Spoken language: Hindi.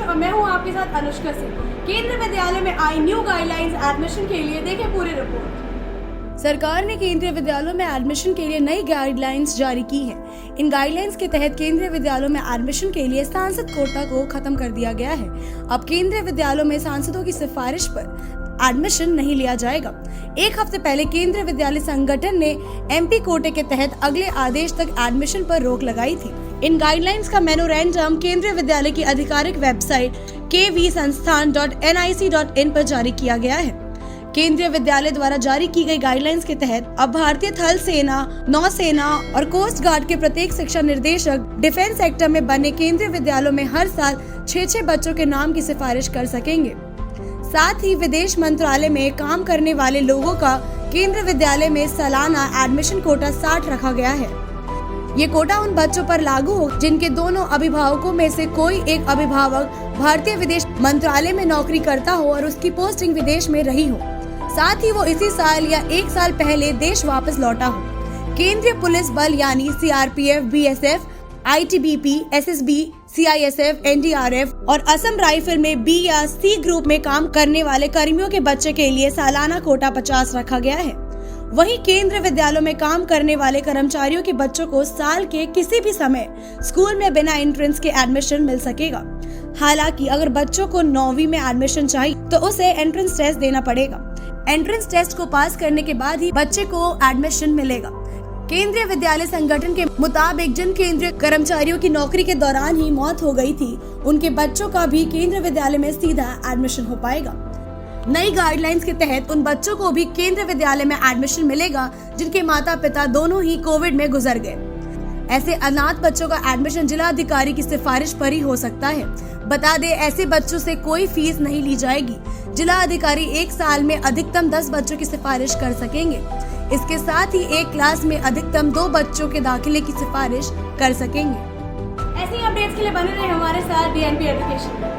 और मैं हूं आपके साथ अनुष्का सिंह। केंद्रीय विद्यालय में आई न्यू गाइडलाइंस एडमिशन के लिए देखें पूरी रिपोर्ट। सरकार ने केंद्रीय विद्यालयों में एडमिशन के लिए नई गाइडलाइंस जारी की हैं। इन गाइडलाइंस के तहत केंद्रीय विद्यालयों में एडमिशन के लिए सांसद कोटा को खत्म कर दिया गया है। अब केंद्रीय विद्यालयों में सांसदों की सिफारिश पर एडमिशन नहीं लिया जाएगा। एक हफ्ते पहले केंद्रीय विद्यालय संगठन ने एमपी कोटे के तहत अगले आदेश तक एडमिशन पर रोक लगाई थी। इन गाइडलाइंस का मेमोरेंडम केंद्रीय विद्यालय की आधिकारिक वेबसाइट kvsansthan.nic.in पर जारी किया गया है। केंद्रीय विद्यालय द्वारा जारी की गई गाइडलाइंस के तहत अब भारतीय थल सेना, नौसेना और कोस्ट गार्ड के प्रत्येक शिक्षा निर्देशक डिफेंस सेक्टर में बने केंद्रीय विद्यालयों में हर साल 6 बच्चों के नाम की सिफारिश कर सकेंगे। साथ ही विदेश मंत्रालय में काम करने वाले लोगों का केंद्रीय विद्यालय में सालाना एडमिशन कोटा 60 रखा गया है। ये कोटा उन बच्चों पर लागू हो जिनके दोनों अभिभावकों में से कोई एक अभिभावक भारतीय विदेश मंत्रालय में नौकरी करता हो और उसकी पोस्टिंग विदेश में रही हो, साथ ही वो इसी साल या 1 साल पहले देश वापस लौटा हो। केंद्रीय पुलिस बल यानी CRPF, BSF, ITBP, SSB, CISF, NDRF और असम राइफल में बी या सी ग्रुप में काम करने वाले कर्मियों के बच्चे के लिए सालाना कोटा 50 रखा गया है। वहीं केंद्रीय विद्यालयों में काम करने वाले कर्मचारियों के बच्चों को साल के किसी भी समय स्कूल में बिना एंट्रेंस के एडमिशन मिल सकेगा। हालांकि अगर बच्चों को 9वीं में एडमिशन चाहिए तो उसे एंट्रेंस टेस्ट देना पड़ेगा। एंट्रेंस टेस्ट को पास करने के बाद ही बच्चे को एडमिशन मिलेगा। केंद्रीय विद्यालय संगठन के मुताबिक जिन केंद्रीय कर्मचारियों की नौकरी के दौरान ही मौत हो गई थी, उनके बच्चों का भी केंद्रीय विद्यालय में सीधा एडमिशन हो पाएगा। नई गाइडलाइंस के तहत उन बच्चों को भी केंद्रीय विद्यालय में एडमिशन मिलेगा जिनके माता पिता दोनों ही कोविड में गुजर गए। ऐसे अनाथ बच्चों का एडमिशन जिला अधिकारी की सिफारिश पर ही हो सकता है। बता दें, ऐसे बच्चों से कोई फीस नहीं ली जाएगी। जिला अधिकारी 1 साल में अधिकतम 10 बच्चों की सिफारिश कर सकेंगे। इसके साथ ही एक क्लास में अधिकतम 2 बच्चों के दाखिले की सिफारिश कर सकेंगे। ऐसी अपडेट्स के लिए बने रहे हमारे साथ DNP एजुकेशन।